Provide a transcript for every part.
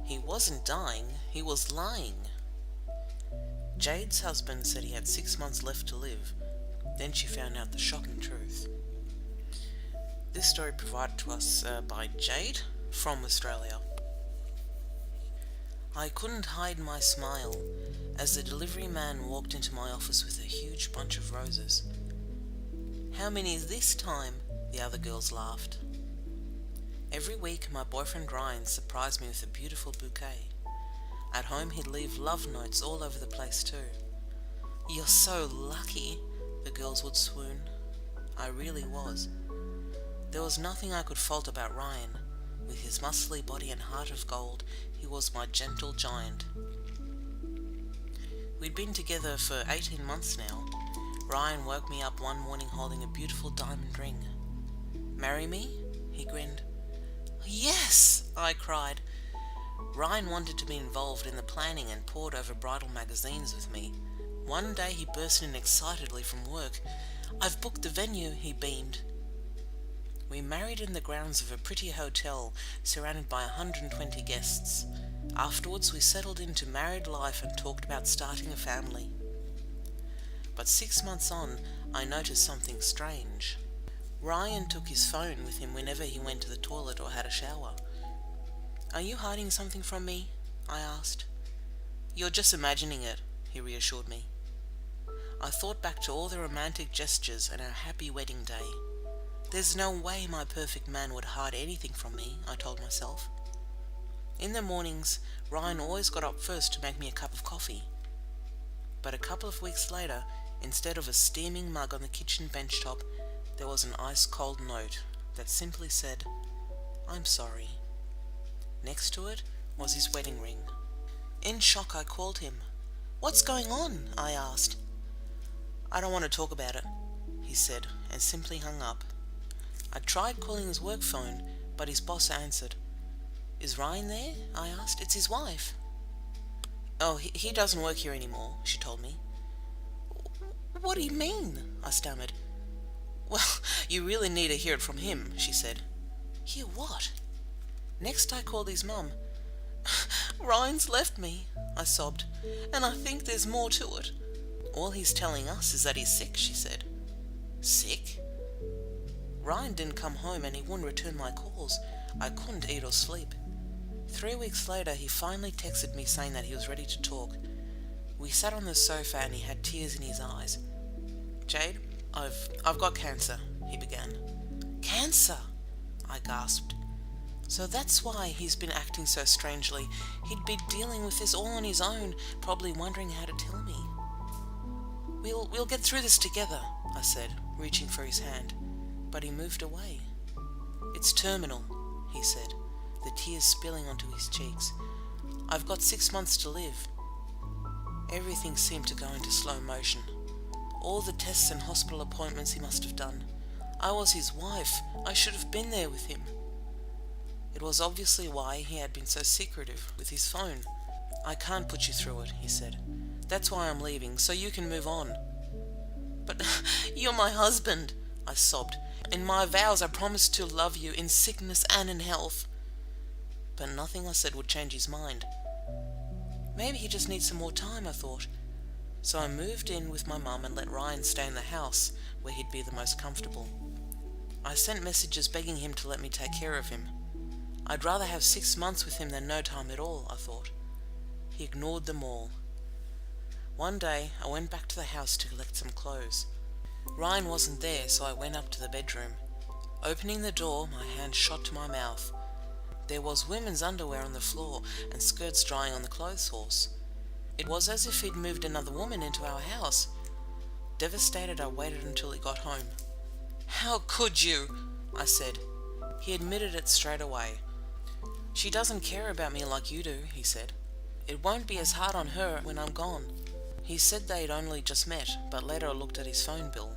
He wasn't dying, he was lying. Jade's husband said he had 6 months left to live. Then she found out the shocking truth. This story provided to us by Jade from Australia. I couldn't hide my smile as the delivery man walked into my office with a huge bunch of roses. "How many is this time?" the other girls laughed. Every week my boyfriend Ryan surprised me with a beautiful bouquet. At home he'd leave love notes all over the place too. "You're so lucky," the girls would swoon. I really was. There was nothing I could fault about Ryan. With his muscly body and heart of gold, he was my gentle giant. We'd been together for 18 months now. Ryan woke me up one morning holding a beautiful diamond ring. "Marry me?" he grinned. "Yes!" I cried. Ryan wanted to be involved in the planning and pored over bridal magazines with me. One day he burst in excitedly from work. "I've booked the venue," he beamed. We married in the grounds of a pretty hotel, surrounded by 120 guests. Afterwards we settled into married life and talked about starting a family. But 6 months on, I noticed something strange. Ryan took his phone with him whenever he went to the toilet or had a shower. "Are you hiding something from me?" I asked. "You're just imagining it," he reassured me. I thought back to all the romantic gestures and our happy wedding day. There's no way my perfect man would hide anything from me, I told myself. In the mornings, Ryan always got up first to make me a cup of coffee. But a couple of weeks later, instead of a steaming mug on the kitchen bench top, there was an ice-cold note that simply said, "I'm sorry." Next to it was his wedding ring. In shock, I called him. "What's going on?" I asked. "I don't want to talk about it," he said, and simply hung up. I tried calling his work phone, but his boss answered. "Is Ryan there?" I asked. "It's his wife." "Oh, he doesn't work here anymore," she told me. "What do you mean?" I stammered. "Well, you really need to hear it from him," she said. "Hear what?" Next I called his mum. "Ryan's left me," I sobbed, "and I think there's more to it." "All he's telling us is that he's sick," she said. "Sick?" Ryan didn't come home and he wouldn't return my calls. I couldn't eat or sleep. 3 weeks later, he finally texted me saying that he was ready to talk. We sat on the sofa and he had tears in his eyes. "Jade, I've got cancer," he began. "Cancer?" I gasped. So that's why he's been acting so strangely. He'd be dealing with this all on his own, probably wondering how to tell me. We'll get through this together," I said, reaching for his hand. But he moved away. "It's terminal," he said, the tears spilling onto his cheeks. "I've got 6 months to live." Everything seemed to go into slow motion. All the tests and hospital appointments he must have done. I was his wife. I should have been there with him. It was obviously why he had been so secretive with his phone. "I can't put you through it," he said. "That's why I'm leaving, so you can move on." "But you're my husband," I sobbed. "In my vows I promised to love you in sickness and in health." But nothing I said would change his mind. Maybe he just needs some more time, I thought. So I moved in with my mum and let Ryan stay in the house where he'd be the most comfortable. I sent messages begging him to let me take care of him. I'd rather have 6 months with him than no time at all, I thought. He ignored them all. One day I went back to the house to collect some clothes. Ryan wasn't there, so I went up to the bedroom. Opening the door, my hand shot to my mouth. There was women's underwear on the floor and skirts drying on the clothes horse. It was as if he'd moved another woman into our house. Devastated, I waited until he got home. "How could you?" I said. He admitted it straight away. "She doesn't care about me like you do," he said. "It won't be as hard on her when I'm gone." He said they'd only just met, but later I looked at his phone bill.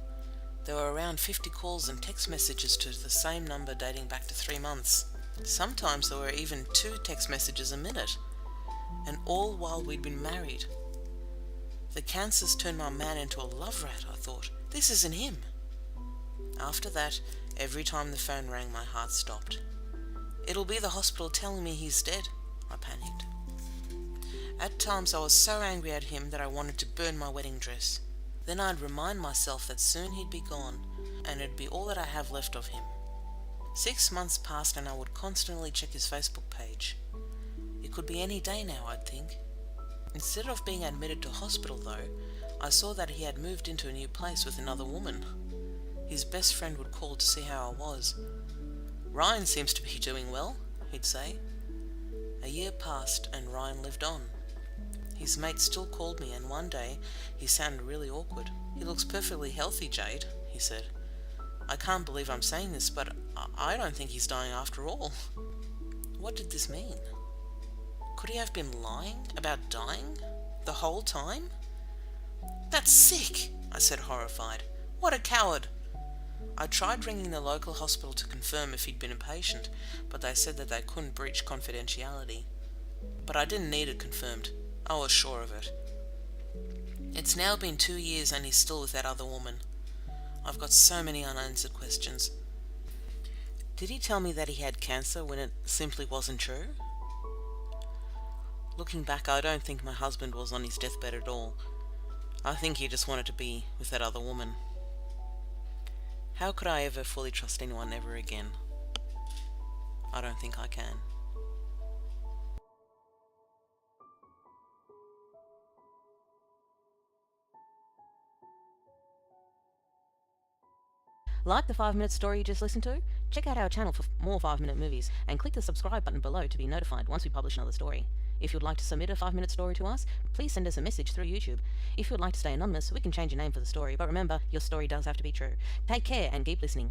There were around 50 calls and text messages to the same number dating back to 3 months. Sometimes there were even 2 text messages a minute. And all while we'd been married. The cancers turned my man into a love rat, I thought. This isn't him. After that, every time the phone rang, my heart stopped. "It'll be the hospital telling me he's dead," I panicked. At times I was so angry at him that I wanted to burn my wedding dress. Then I'd remind myself that soon he'd be gone, and it'd be all that I have left of him. 6 months passed and I would constantly check his Facebook page. It could be any day now, I'd think. Instead of being admitted to hospital though, I saw that he had moved into a new place with another woman. His best friend would call to see how I was. "Ryan seems to be doing well," he'd say. A year passed and Ryan lived on. His mate still called me, and one day he sounded really awkward. "He looks perfectly healthy, Jade," he said. "I can't believe I'm saying this, but I don't think he's dying after all." What did this mean? Could he have been lying about dying the whole time? "That's sick," I said, horrified. "What a coward." I tried ringing the local hospital to confirm if he'd been a patient, but they said that they couldn't breach confidentiality. But I didn't need it confirmed. I was sure of it. It's now been 2 years and he's still with that other woman. I've got so many unanswered questions. Did he tell me that he had cancer when it simply wasn't true? Looking back, I don't think my husband was on his deathbed at all. I think he just wanted to be with that other woman. How could I ever fully trust anyone ever again? I don't think I can. Like the 5-minute story you just listened to? Check out our channel for more 5-minute movies and click the subscribe button below to be notified once we publish another story. If you'd like to submit a 5-minute story to us, please send us a message through YouTube. If you'd like to stay anonymous, we can change your name for the story, but remember, your story does have to be true. Take care and keep listening.